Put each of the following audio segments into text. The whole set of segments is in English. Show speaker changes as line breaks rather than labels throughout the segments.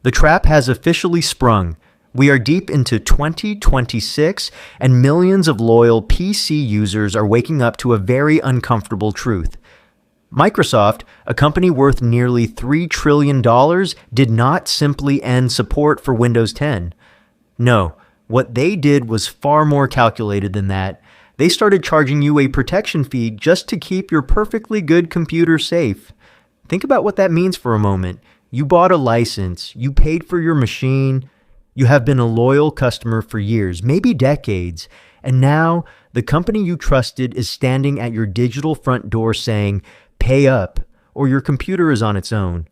The trap has officially sprung. We are deep into 2026, and millions of loyal PC users are waking up to a very uncomfortable truth. Microsoft, a company worth nearly $3 trillion, did not simply end support for Windows 10. No, what they did was far more calculated than that. They started charging you a protection fee just to keep your perfectly good computer safe. Think about what that means for a moment. You bought a license, you paid for your machine, you have been a loyal customer for years, maybe decades, and now the company you trusted is standing at your digital front door saying, "Pay up," or your computer is on its own.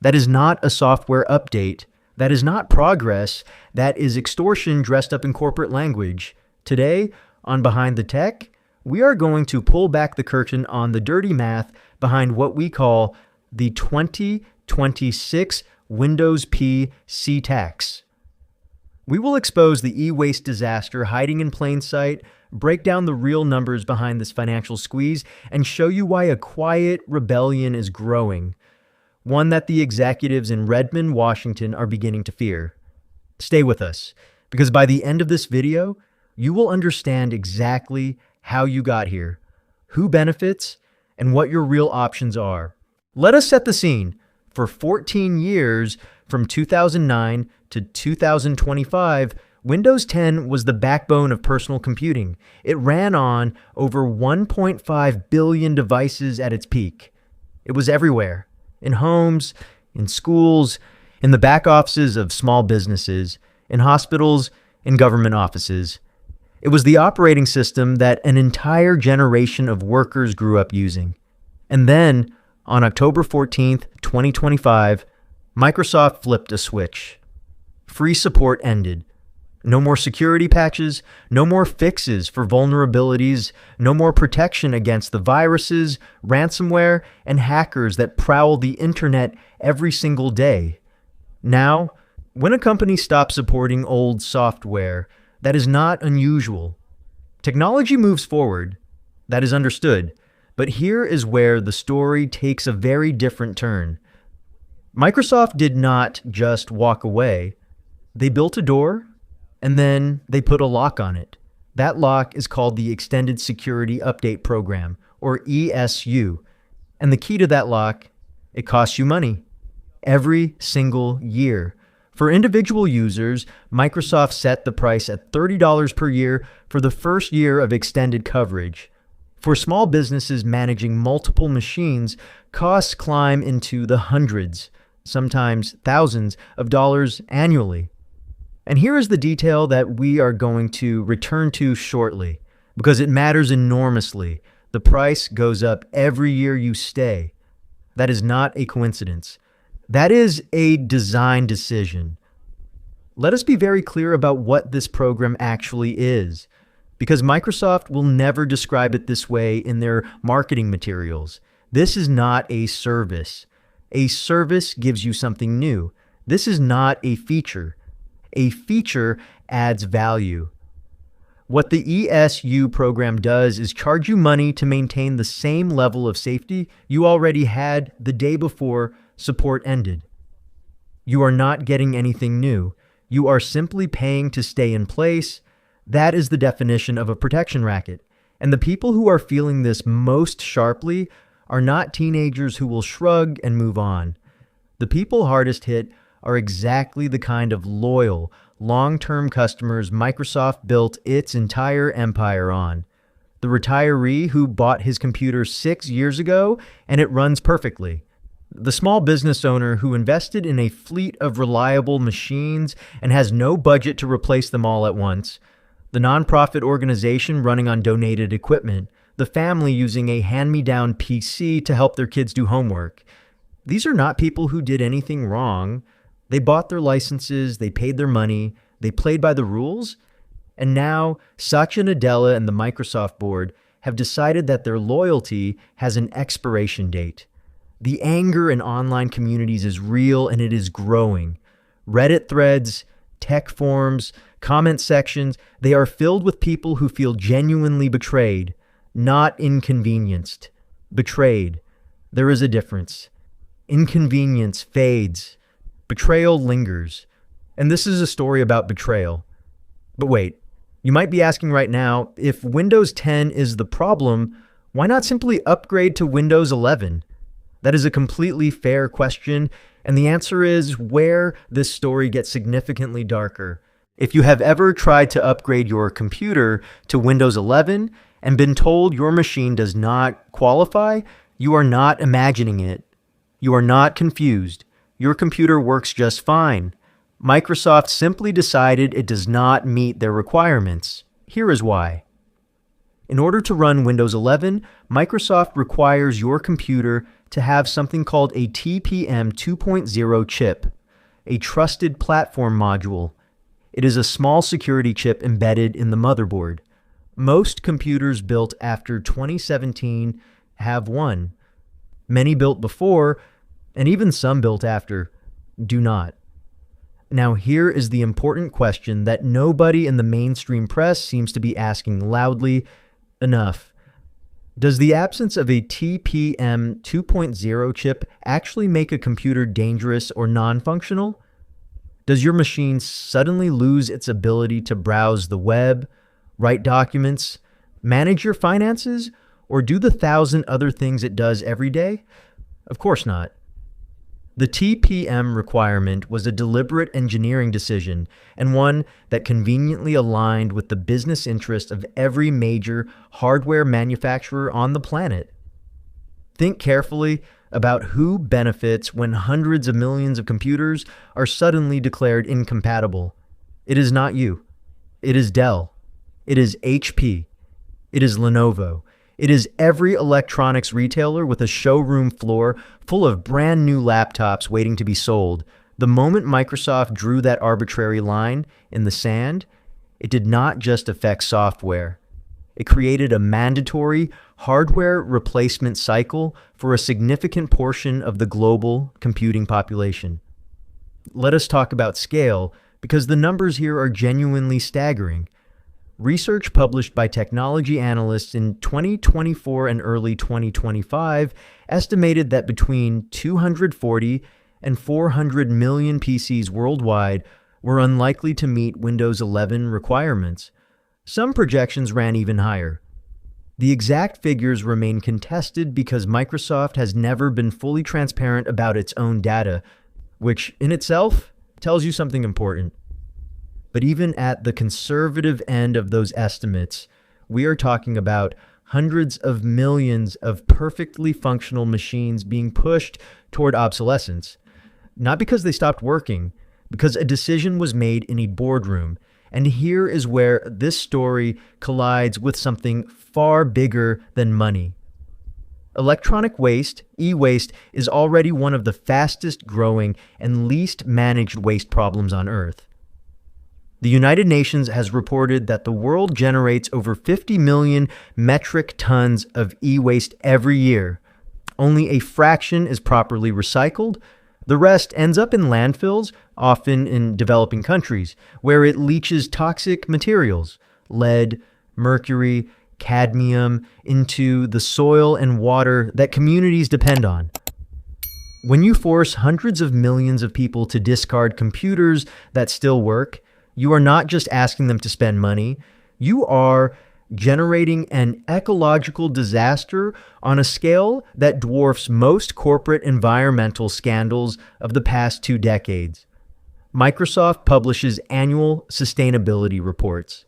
That is not a software update. That is not progress. That is extortion dressed up in corporate language. Today, on Behind the Tech, we are going to pull back the curtain on the dirty math behind what we call the 2026 Windows PC tax. We will expose the e-waste disaster hiding in plain sight, break down the real numbers behind this financial squeeze, and show you why a quiet rebellion is growing, one that the executives in Redmond, Washington are beginning to fear. Stay with us, because by the end of this video, you will understand exactly how you got here, who benefits, and what your real options are. Let us set the scene. For 14 years, from 2009 to 2025, Windows 10 was the backbone of personal computing. It ran on over 1.5 billion devices at its peak. It was everywhere, in homes, in schools, in the back offices of small businesses, in hospitals, in government offices. It was the operating system that an entire generation of workers grew up using. And then, on October 14th, 2025, Microsoft flipped a switch. Free support ended. No more security patches, no more fixes for vulnerabilities, no more protection against the viruses, ransomware, and hackers that prowl the internet every single day. Now, when a company stops supporting old software, that is not unusual. Technology moves forward. That is understood. But here is where the story takes a very different turn. Microsoft did not just walk away. They built a door, and then they put a lock on it. That lock is called the Extended Security Update Program, or ESU. And the key to that lock, it costs you money. Every single year. For individual users, Microsoft set the price at $30 per year for the first year of extended coverage. For small businesses managing multiple machines, costs climb into the hundreds, sometimes thousands of dollars annually. And here is the detail that we are going to return to shortly, because it matters enormously. The price goes up every year you stay. That is not a coincidence. That is a design decision. Let us be very clear about what this program actually is, because Microsoft will never describe it this way in their marketing materials. This is not a service. A service gives you something new. This is not a feature. A feature adds value. What the ESU program does is charge you money to maintain the same level of safety you already had the day before support ended. You are not getting anything new. You are simply paying to stay in place. That is the definition of a protection racket. And the people who are feeling this most sharply are not teenagers who will shrug and move on. The people hardest hit are exactly the kind of loyal, long-term customers Microsoft built its entire empire on. The retiree who bought his computer 6 years ago and it runs perfectly. The small business owner who invested in a fleet of reliable machines and has no budget to replace them all at once. The nonprofit organization running on donated equipment. The family using a hand-me-down PC to help their kids do homework. These are not people who did anything wrong. They bought their licenses, they paid their money, they played by the rules, and now Satya Nadella and the Microsoft board have decided that their loyalty has an expiration date. The anger in online communities is real and it is growing. Reddit threads, tech forums, comment sections, they are filled with people who feel genuinely betrayed, not inconvenienced. Betrayed. There is a difference. Inconvenience fades. Betrayal lingers. And this is a story about betrayal. But wait, you might be asking right now, if Windows 10 is the problem, why not simply upgrade to Windows 11? That is a completely fair question, and the answer is where this story gets significantly darker. If you have ever tried to upgrade your computer to Windows 11 and been told your machine does not qualify, you are not imagining it. You are not confused. Your computer works just fine. Microsoft simply decided it does not meet their requirements. Here is why. In order to run Windows 11, Microsoft requires your computer to have something called a TPM 2.0 chip, a trusted platform module. It is a small security chip embedded in the motherboard. Most computers built after 2017 have one. Many built before, and even some built after, do not. Now here is the important question that nobody in the mainstream press seems to be asking loudly enough. Does the absence of a TPM 2.0 chip actually make a computer dangerous or non-functional? Does your machine suddenly lose its ability to browse the web, write documents, manage your finances, or do the 1,000 other things it does every day? Of course not. The TPM requirement was a deliberate engineering decision, and one that conveniently aligned with the business interest of every major hardware manufacturer on the planet. Think carefully about who benefits when hundreds of millions of computers are suddenly declared incompatible. It is not you. It is Dell. It is HP. It is Lenovo. It is every electronics retailer with a showroom floor full of brand new laptops waiting to be sold. The moment Microsoft drew that arbitrary line in the sand, it did not just affect software. It created a mandatory hardware replacement cycle for a significant portion of the global computing population. Let us talk about scale, because the numbers here are genuinely staggering. Research published by technology analysts in 2024 and early 2025 estimated that between 240 and 400 million PCs worldwide were unlikely to meet Windows 11 requirements. Some projections ran even higher. The exact figures remain contested because Microsoft has never been fully transparent about its own data, which in itself tells you something important. But even at the conservative end of those estimates, we are talking about hundreds of millions of perfectly functional machines being pushed toward obsolescence. Not because they stopped working, because a decision was made in a boardroom. And here is where this story collides with something far bigger than money. Electronic waste, e-waste, is already one of the fastest growing and least managed waste problems on Earth. The United Nations has reported that the world generates over 50 million metric tons of e-waste every year. Only a fraction is properly recycled. The rest ends up in landfills, often in developing countries, where it leaches toxic materials, lead, mercury, cadmium, into the soil and water that communities depend on. When you force hundreds of millions of people to discard computers that still work, you are not just asking them to spend money, you are generating an ecological disaster on a scale that dwarfs most corporate environmental scandals of the past 2 decades. Microsoft publishes annual sustainability reports.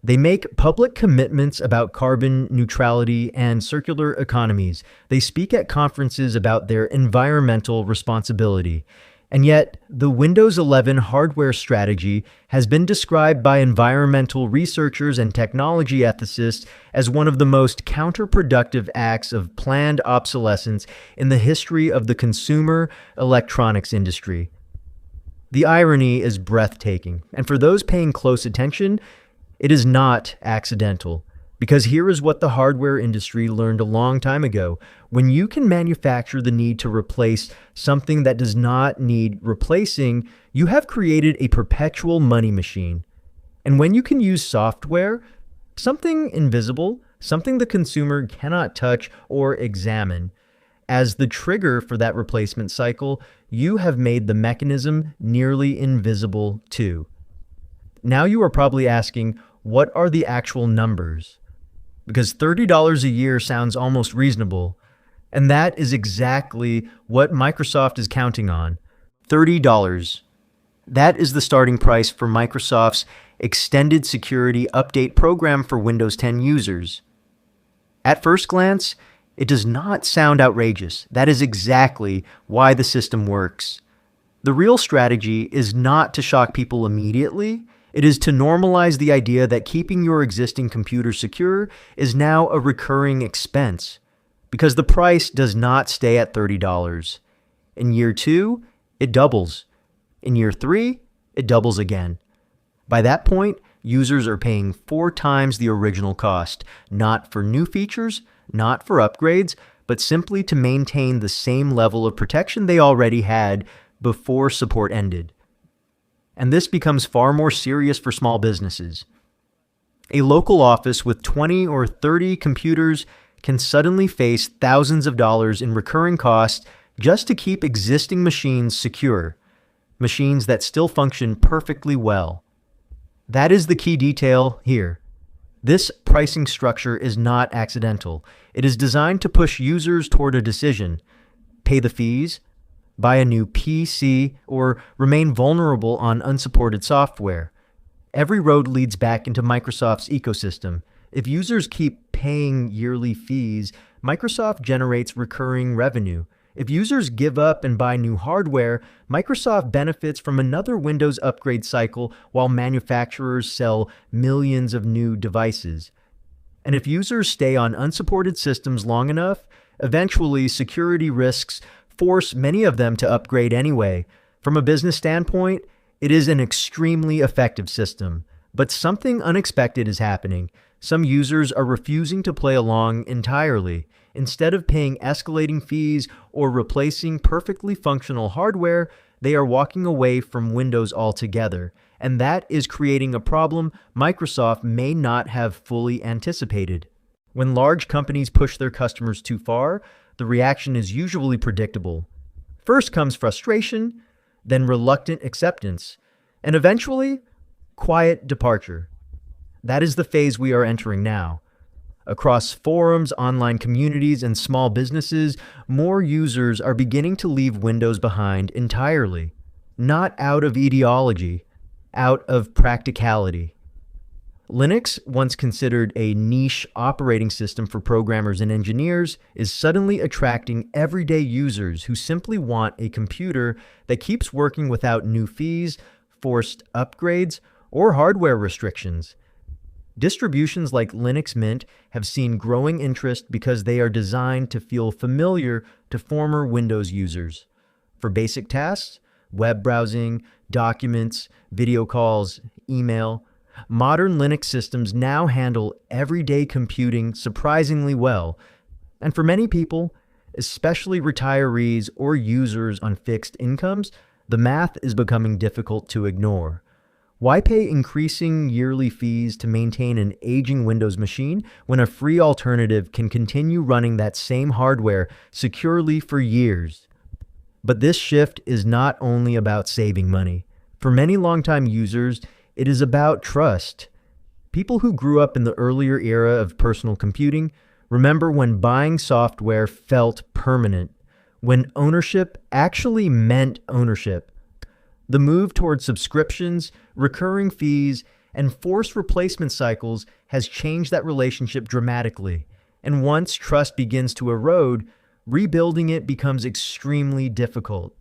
They make public commitments about carbon neutrality and circular economies. They speak at conferences about their environmental responsibility. And yet, the Windows 11 hardware strategy has been described by environmental researchers and technology ethicists as one of the most counterproductive acts of planned obsolescence in the history of the consumer electronics industry. The irony is breathtaking, and for those paying close attention, it is not accidental. Because here is what the hardware industry learned a long time ago. When you can manufacture the need to replace something that does not need replacing, you have created a perpetual money machine. And when you can use software, something invisible, something the consumer cannot touch or examine, As the trigger for that replacement cycle, you have made the mechanism nearly invisible too. Now you are probably asking, what are the actual numbers? Because $30 a year sounds almost reasonable, and that is exactly what Microsoft is counting on. $30. That is the starting price for Microsoft's Extended Security Update program for Windows 10 users. At first glance, it does not sound outrageous. That is exactly why the system works. The real strategy is not to shock people immediately. It is to normalize the idea that keeping your existing computer secure is now a recurring expense, because the price does not stay at $30. In year 2, it doubles. In year 3, it doubles again. By that point, users are paying 4 times the original cost, not for new features, not for upgrades, but simply to maintain the same level of protection they already had before support ended. And this becomes far more serious for small businesses. A local office with 20 or 30 computers can suddenly face thousands of dollars in recurring costs just to keep existing machines secure, machines that still function perfectly well. That is the key detail here. This pricing structure is not accidental. It is designed to push users toward a decision: pay the fees, buy a new PC, or remain vulnerable on unsupported software. Every road leads back into Microsoft's ecosystem. If users keep paying yearly fees, Microsoft generates recurring revenue. If users give up and buy new hardware, Microsoft benefits from another Windows upgrade cycle while manufacturers sell millions of new devices. And if users stay on unsupported systems long enough, eventually security risks force many of them to upgrade anyway. From a business standpoint, it is an extremely effective system. But something unexpected is happening. Some users are refusing to play along entirely. Instead of paying escalating fees or replacing perfectly functional hardware, they are walking away from Windows altogether. And that is creating a problem Microsoft may not have fully anticipated. When large companies push their customers too far, the reaction is usually predictable. First comes frustration, then reluctant acceptance, and eventually, quiet departure. That is the phase we are entering now. Across forums, online communities, and small businesses, more users are beginning to leave Windows behind entirely. Not out of ideology, out of practicality. Linux, once considered a niche operating system for programmers and engineers, is suddenly attracting everyday users who simply want a computer that keeps working without new fees, forced upgrades, or hardware restrictions. Distributions like Linux Mint have seen growing interest because they are designed to feel familiar to former Windows users. For basic tasks, web browsing, documents, video calls, email, modern Linux systems now handle everyday computing surprisingly well. And for many people, especially retirees or users on fixed incomes, the math is becoming difficult to ignore. Why pay increasing yearly fees to maintain an aging Windows machine when a free alternative can continue running that same hardware securely for years? But this shift is not only about saving money. For many longtime users, it is about trust. People who grew up in the earlier era of personal computing remember when buying software felt permanent, when ownership actually meant ownership. The move toward subscriptions, recurring fees, and forced replacement cycles has changed that relationship dramatically. And once trust begins to erode, rebuilding it becomes extremely difficult.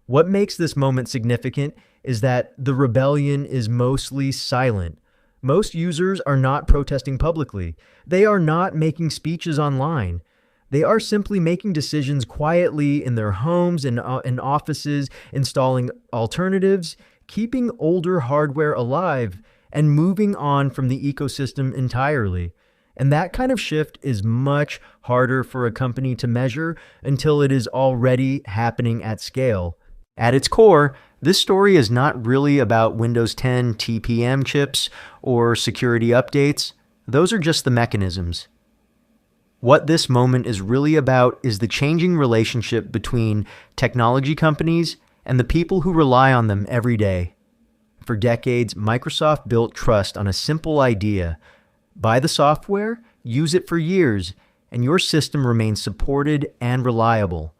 What makes this moment significant is that the rebellion is mostly silent. Most users are not protesting publicly. They are not making speeches online. They are simply making decisions quietly in their homes and offices, installing alternatives, keeping older hardware alive, and moving on from the ecosystem entirely. And that kind of shift is much harder for a company to measure until it is already happening at scale. At its core, this story is not really about Windows 10 TPM chips or security updates. Those are just the mechanisms. What this moment is really about is the changing relationship between technology companies and the people who rely on them every day. For decades, Microsoft built trust on a simple idea: buy the software, use it for years, and your system remains supported and reliable.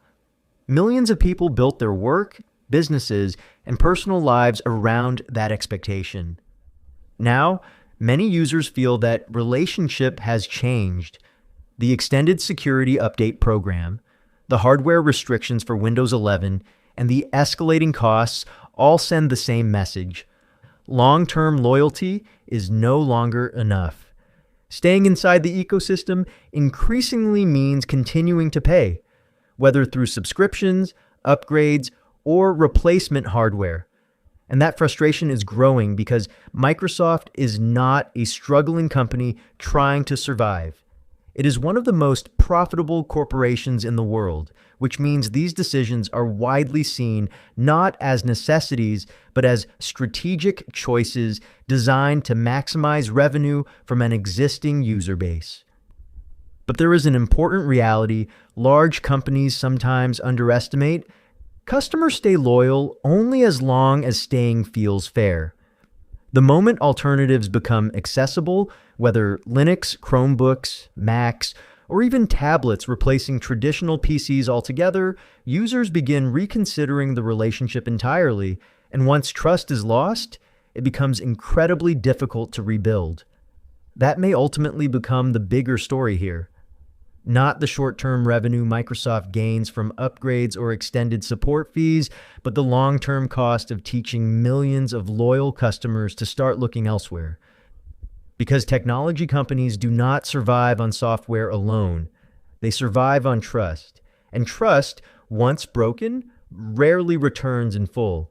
Millions of people built their work, businesses, and personal lives around that expectation. Now, many users feel that relationship has changed. The extended security update program, the hardware restrictions for Windows 11, and the escalating costs all send the same message. Long-term loyalty is no longer enough. Staying inside the ecosystem increasingly means continuing to pay, whether through subscriptions, upgrades, or replacement hardware. And that frustration is growing because Microsoft is not a struggling company trying to survive. It is one of the most profitable corporations in the world, which means these decisions are widely seen not as necessities, but as strategic choices designed to maximize revenue from an existing user base. But there is an important reality large companies sometimes underestimate. Customers stay loyal only as long as staying feels fair. The moment alternatives become accessible, whether Linux, Chromebooks, Macs, or even tablets replacing traditional PCs altogether, users begin reconsidering the relationship entirely, and once trust is lost, it becomes incredibly difficult to rebuild. That may ultimately become the bigger story here. Not the short-term revenue Microsoft gains from upgrades or extended support fees, but the long-term cost of teaching millions of loyal customers to start looking elsewhere. Because technology companies do not survive on software alone. They survive on trust. And trust, once broken, rarely returns in full.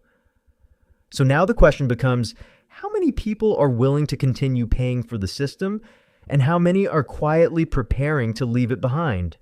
So now the question becomes, how many people are willing to continue paying for the system, and how many are quietly preparing to leave it behind?